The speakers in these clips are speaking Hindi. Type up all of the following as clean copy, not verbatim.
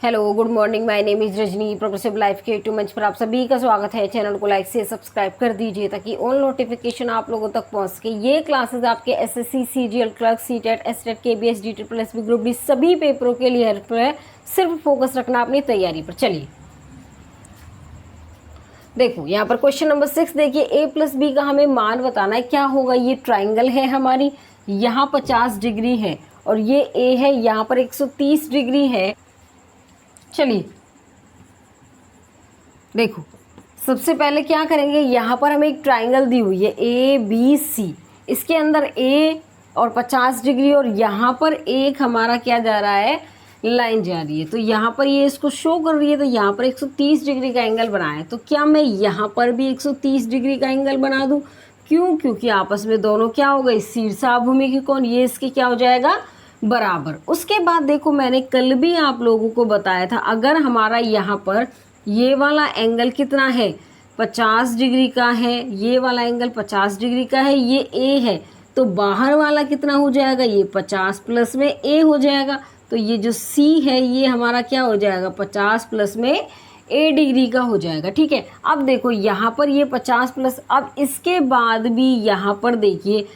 Hello good morning, my name is Rajni. Progressive life के यूट्यूब मंच पर आप सभी का स्वागत है। चैनल को लाइक से सब्सक्राइब कर दीजिए ताकि ऑल नोटिफिकेशन आप लोगों तक पहुंच सके। ये क्लासेस आपके SSC, CGL, clerk, CTET, STET, KBS, DTPSB, group D सभी पेपरों के लिए हेल्पफुल है। सिर्फ फोकस रखना अपनी तैयारी पर। चलिए देखो यहाँ पर क्वेश्चन नंबर 6 देखिए, ए प्लस बी का हमें मान बताना है। क्या होगा, ये ट्राइंगल है हमारी, यहाँ 50 डिग्री है और ये ए है, यहाँ पर 130 डिग्री है। चलिए देखो, सबसे पहले क्या करेंगे, यहाँ पर हमें एक ट्राइंगल दी हुई है ए बी सी। इसके अंदर ए और 50 डिग्री और यहाँ पर एक हमारा क्या जा रहा है, लाइन जा रही है। तो यहाँ पर ये इसको शो कर रही है, तो यहाँ पर 130 डिग्री का एंगल बना है। तो क्या मैं यहाँ पर भी 130 डिग्री का एंगल बना दूँ? क्यों? क्योंकि आपस में दोनों क्या हो गए, शीर्षा भूमि की कोण, ये इसके क्या हो जाएगा, बराबर। उसके बाद देखो, मैंने कल भी आप लोगों को बताया था, अगर हमारा यहाँ पर ये वाला एंगल कितना है, 50 डिग्री का है, ये वाला एंगल 50 डिग्री का है, ये ए है, तो बाहर वाला कितना हो जाएगा, ये 50 प्लस में ए हो जाएगा। तो ये जो सी है ये हमारा क्या हो जाएगा, 50 प्लस में ए डिग्री का हो जाएगा। ठीक है, अब देखो यहाँ पर ये 50 प्लस, अब इसके बाद भी यहाँ पर देखिए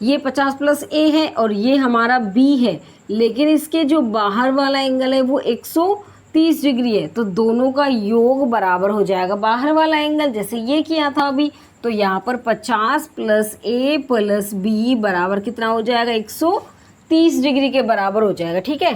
ये 50 प्लस ए है और ये हमारा बी है, लेकिन इसके जो बाहर वाला एंगल है वो 130 डिग्री है। तो दोनों का योग बराबर हो जाएगा। बाहर वाला एंगल जैसे ये किया था अभी, तो यहाँ पर 50 प्लस ए प्लस बी बराबर कितना हो जाएगा, 130 डिग्री के बराबर हो जाएगा। ठीक है,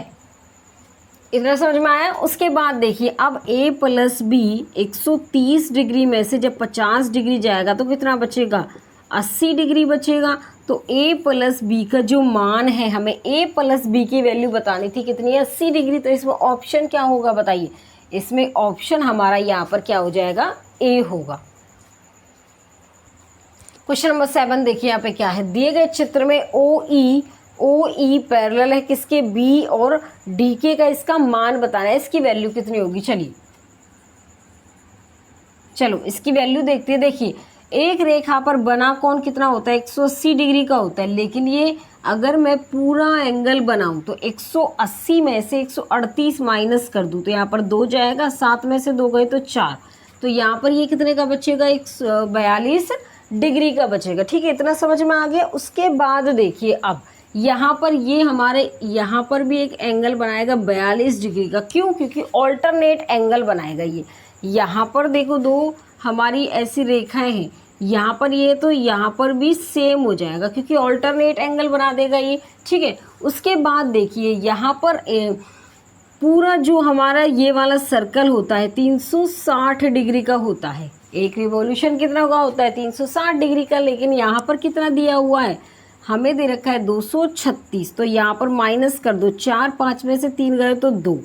इतना समझ में आया। उसके बाद देखिए, अब a प्लस बी 130 डिग्री में से जब 50 डिग्री जाएगा तो कितना बचेगा, 80 डिग्री बचेगा। तो a प्लस बी का जो मान है, हमें a प्लस बी की वैल्यू बतानी थी, कितनी है, 80 डिग्री। तो इसमें ऑप्शन क्या होगा बताइए, इसमें ऑप्शन हमारा यहाँ पर क्या हो जाएगा, a होगा। क्वेश्चन नंबर 7 देखिए, यहाँ पे क्या है, दिए गए चित्र में ओ ई पैरेलल है किसके, बी और डी के का इसका मान बताना है, इसकी वैल्यू कितनी होगी। चलो इसकी वैल्यू देखते हैं। देखिए, एक रेखा पर बना कोण कितना होता है, 180 डिग्री का होता है, लेकिन ये अगर मैं पूरा एंगल बनाऊं तो 180 में से 138 माइनस कर दूं तो यहाँ पर 2 जाएगा, 7 में से 2 गए तो 4, तो यहाँ पर ये कितने का बचेगा, 142 डिग्री का बचेगा। ठीक है, इतना समझ में आ गया। उसके बाद देखिए, अब यहाँ पर ये हमारे यहाँ पर भी एक एंगल बनाएगा 42 डिग्री का। क्यों? क्योंकि ऑल्टरनेट एंगल बनाएगा ये। यहाँ पर देखो, दो हमारी ऐसी रेखाएं हैं, यहाँ पर ये, तो यहाँ पर भी सेम हो जाएगा क्योंकि ऑल्टरनेट एंगल बना देगा ये। ठीक है, उसके बाद देखिए, यहाँ पर पूरा जो हमारा ये वाला सर्कल होता है 360 डिग्री का होता है। एक रिवॉल्यूशन कितना का होता है, 360 डिग्री का, लेकिन यहाँ पर कितना दिया हुआ है, हमें दे रखा है 236। तो यहाँ पर माइनस कर दो, 4 5 में से 3 गए तो 2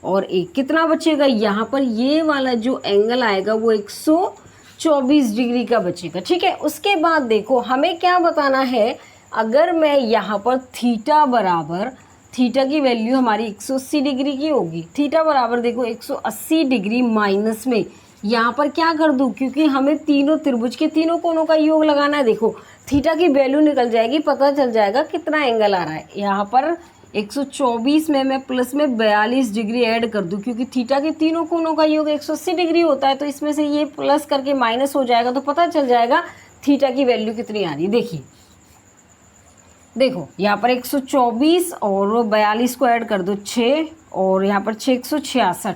और 1, कितना बचेगा, यहाँ पर ये वाला जो एंगल आएगा वो 124 डिग्री का बचेगा। ठीक है, उसके बाद देखो, हमें क्या बताना है, अगर मैं यहाँ पर थीटा बराबर, थीटा की वैल्यू हमारी 180 डिग्री की होगी, थीटा बराबर देखो 180 डिग्री माइनस में यहाँ पर क्या कर दूँ, क्योंकि हमें तीनों त्रिभुज के तीनों कोणों का योग लगाना है। देखो थीटा की वैल्यू निकल जाएगी, पता चल जाएगा कितना एंगल आ रहा है। यहाँ पर 124 में मैं प्लस में 42 डिग्री ऐड कर दूं, क्योंकि थीटा के तीनों कोणों का योग 180 डिग्री होता है, तो इसमें से ये प्लस करके माइनस हो जाएगा, तो पता चल जाएगा थीटा की वैल्यू कितनी आ रही है। देखिए देखो, यहाँ पर 124 और 42 को ऐड कर दो 6, और यहाँ पर 6 166,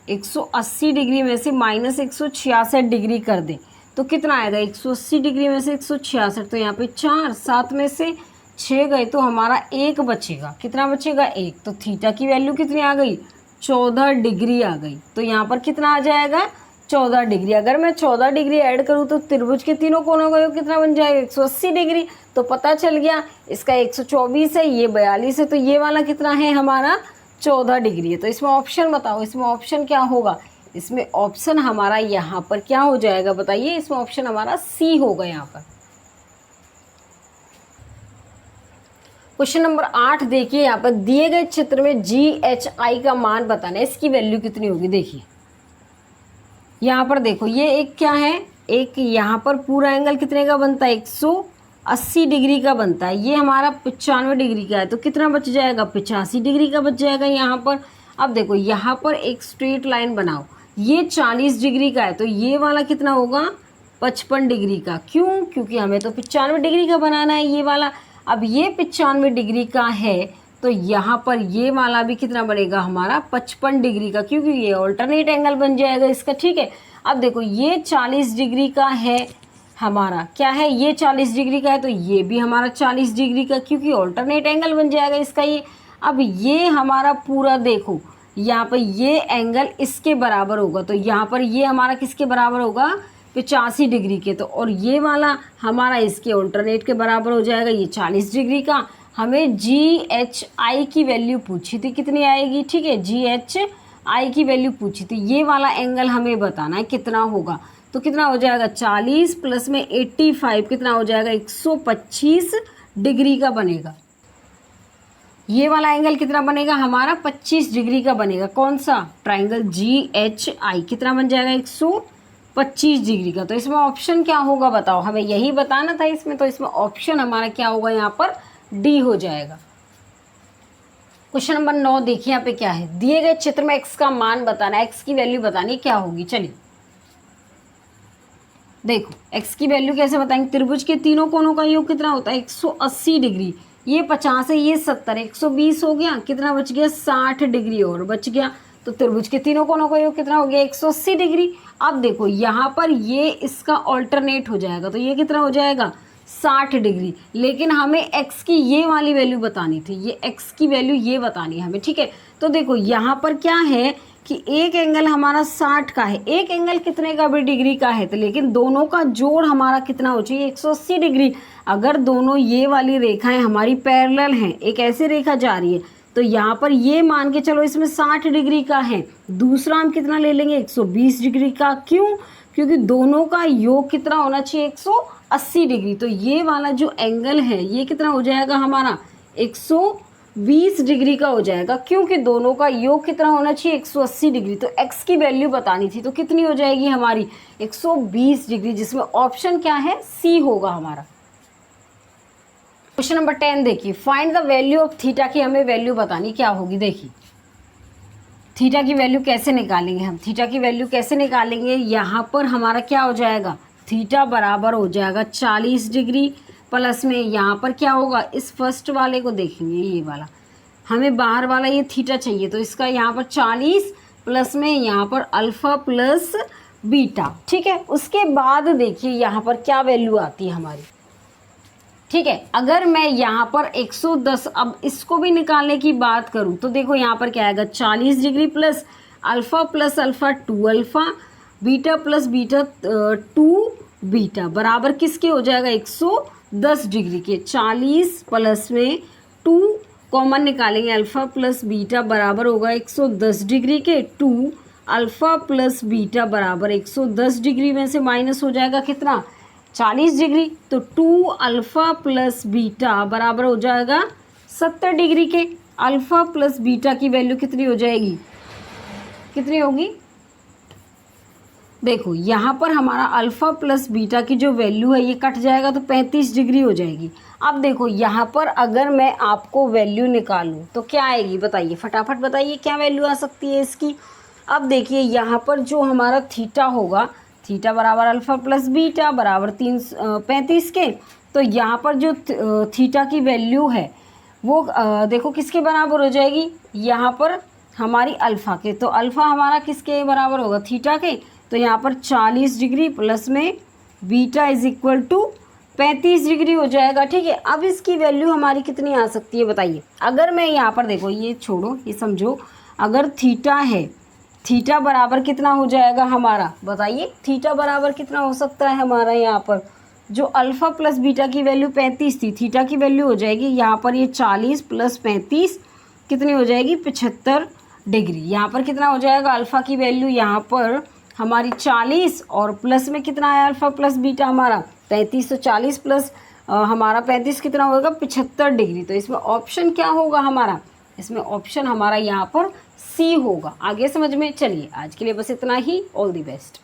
180 डिग्री में से माइनस 166 डिग्री कर दें तो कितना आएगा, 180 डिग्री में से 166, तो यहाँ पे 4, 7 में से 6 गए तो हमारा 1 बचेगा। कितना बचेगा, 1। तो थीटा की वैल्यू कितनी आ गई, 14 डिग्री आ गई। तो यहाँ पर कितना आ जाएगा, 14 डिग्री। अगर मैं 14 डिग्री ऐड करूँ तो त्रिभुज के तीनों कोणों का योग कितना बन जाएगा, 180 डिग्री। तो पता चल गया, इसका 124 है, ये 42 है, तो ये वाला कितना है हमारा, 14 डिग्री है। तो इसमें ऑप्शन बताओ, इसमें ऑप्शन क्या होगा, इसमें ऑप्शन हमारा यहाँ पर क्या हो जाएगा बताइए, इसमें ऑप्शन हमारा सी होगा। यहाँ पर क्वेश्चन नंबर 8 देखिए, यहाँ पर दिए गए चित्र में GHI का मान बताना है, इसकी वैल्यू कितनी होगी। देखिए यहाँ पर देखो, ये एक क्या है, एक यहाँ पर पूरा एंगल कितने का बनता है, 180 डिग्री का बनता है, ये हमारा 95 डिग्री का है, तो कितना बच जाएगा, 85 डिग्री का बच जाएगा यहाँ पर। अब देखो यहाँ पर एक स्ट्रेट लाइन बनाओ, ये 40 डिग्री का है तो ये वाला कितना होगा 55 डिग्री का। क्यों? क्योंकि हमें तो 95 डिग्री का बनाना है ये वाला। अब ये 95 डिग्री का है तो यहाँ पर ये वाला भी कितना बनेगा हमारा 55 डिग्री का, क्योंकि ये ऑल्टरनेट एंगल बन जाएगा इसका। ठीक है, अब देखो ये 40 डिग्री का है हमारा, क्या है ये 40 डिग्री का है तो ये भी हमारा 40 डिग्री का, क्योंकि ऑल्टरनेट एंगल बन जाएगा इसका ये। अब ये हमारा पूरा देखो यहाँ पर ये एंगल इसके बराबर होगा, तो यहाँ पर ये हमारा किसके बराबर होगा 85 डिग्री के। तो और ये वाला हमारा इसके ऑल्टरनेट के बराबर हो जाएगा, ये 40 डिग्री का। हमें GHI की वैल्यू पूछी थी, कितनी आएगी? ठीक है, GHI की वैल्यू पूछी थी, ये वाला एंगल हमें बताना है कितना होगा। तो कितना हो जाएगा 40 प्लस में 85 कितना हो जाएगा 125 डिग्री का बनेगा। ये वाला एंगल कितना बनेगा हमारा 25 डिग्री का बनेगा। कौन सा? ट्राइंगल GHI कितना बन जाएगा 125 डिग्री का। तो इसमें ऑप्शन क्या होगा बताओ, हमें यही बताना था इसमें, तो इसमें ऑप्शन हमारा क्या होगा यहाँ पर डी हो जाएगा। क्वेश्चन नंबर 9 देखिए यहाँ पे क्या है, दिए गए चित्र में x का मान बताना है, x की वैल्यू बतानी क्या होगी। चलिए देखो x की वैल्यू कैसे बताएंगे, त्रिभुज के तीनों कोनों का योग कितना होता है 180 डिग्री, ये 50 है ये 70 है 120 हो गया, कितना बच गया 60 डिग्री और बच गया। तो त्रिभुज के तीनों कोनों का योग कितना हो गया 180 डिग्री। अब देखो यहाँ पर ये इसका ऑल्टरनेट हो जाएगा, तो ये कितना हो जाएगा 60 डिग्री। लेकिन हमें x की ये वाली वैल्यू बतानी थी, ये x की वैल्यू ये बतानी है हमें। ठीक है, तो देखो यहाँ पर क्या है कि एक एंगल हमारा 60 का है, एक एंगल कितने का भी डिग्री का है, तो लेकिन दोनों का जोड़ हमारा कितना हो चाहिए 180 डिग्री। अगर दोनों ये वाली रेखाएं हमारी पैरेलल हैं, एक ऐसी रेखा जा रही है, तो यहाँ पर ये मान के चलो इसमें 60 डिग्री का है, दूसरा हम कितना ले लेंगे 120 डिग्री का। क्यों? क्योंकि दोनों का योग कितना होना चाहिए 180 डिग्री। तो ये वाला जो एंगल है ये कितना हो जाएगा हमारा 120 डिग्री का हो जाएगा, क्योंकि दोनों का योग कितना होना चाहिए 180 डिग्री। तो x की वैल्यू बतानी थी, तो कितनी हो जाएगी हमारी 120 डिग्री, जिसमें ऑप्शन क्या है सी होगा हमारा। क्वेश्चन नंबर 10 देखिए, find the value of theta की हमें वैल्यू बतानी क्या होगी। देखिए थीटा की वैल्यू कैसे निकालेंगे हम, थीटा की वैल्यू कैसे निकालेंगे, यहाँ पर हमारा क्या हो जाएगा थीटा बराबर हो जाएगा 40 डिग्री प्लस में यहाँ पर क्या होगा, इस फर्स्ट वाले को देखेंगे, ये वाला हमें बाहर वाला ये थीटा चाहिए, तो इसका यहाँ पर 40 प्लस में यहाँ पर अल्फ़ा प्लस बीटा। ठीक है, उसके बाद देखिए यहाँ पर क्या वैल्यू आती है हमारी। ठीक है, अगर मैं यहाँ पर 110 अब इसको भी निकालने की बात करूँ तो देखो यहाँ पर क्या आएगा 40 degree plus alpha 2 alpha beta plus beta 2 beta बराबर किसके हो जाएगा 110 डिग्री के। 40 प्लस में 2 कॉमन निकालेंगे, अल्फ़ा प्लस बीटा बराबर होगा 110 डिग्री के। 2 अल्फ़ा प्लस बीटा बराबर 110 डिग्री में से माइनस हो जाएगा कितना 40 डिग्री, तो 2 अल्फ़ा प्लस बीटा बराबर हो जाएगा 70 डिग्री के। अल्फ़ा प्लस बीटा की वैल्यू कितनी हो जाएगी, कितनी होगी, देखो यहाँ पर हमारा अल्फ़ा प्लस बीटा की जो वैल्यू है ये कट जाएगा तो 35 डिग्री हो जाएगी। अब देखो यहाँ पर अगर मैं आपको वैल्यू निकालूँ तो क्या आएगी बताइए, फटाफट बताइए क्या वैल्यू आ सकती है इसकी। अब देखिए यहाँ पर जो हमारा थीटा होगा, थीटा बराबर अल्फ़ा प्लस बीटा बराबर 35 के, तो यहाँ पर जो थीटा की वैल्यू है वो देखो किसके बराबर हो जाएगी, यहाँ पर हमारी अल्फ़ा के, तो अल्फ़ा हमारा किसके बराबर होगा थीटा के, तो यहाँ पर 40 डिग्री प्लस में beta is equal to 35 degree हो जाएगा। ठीक है, अब इसकी वैल्यू हमारी कितनी आ सकती है बताइए। अगर मैं यहाँ पर देखो ये छोड़ो ये समझो, अगर थीटा है, थीटा बराबर कितना हो जाएगा हमारा बताइए, थीटा बराबर कितना हो सकता है हमारा, यहाँ पर जो अल्फ़ा प्लस बीटा की वैल्यू 35 थी, थीटा की वैल्यू हो जाएगी यहाँ पर ये 40 प्लस 35 कितनी हो जाएगी 75 डिग्री। यहाँ पर कितना हो जाएगा अल्फ़ा की वैल्यू यहाँ पर हमारी 40 और प्लस में कितना है अल्फ़ा प्लस बीटा हमारा 35, तो 40 प्लस हमारा 35 कितना होगा 75 डिग्री। तो इसमें ऑप्शन क्या होगा हमारा, इसमें ऑप्शन हमारा यहाँ पर सी होगा। आगे समझ में, चलिए आज के लिए बस इतना ही, ऑल द बेस्ट।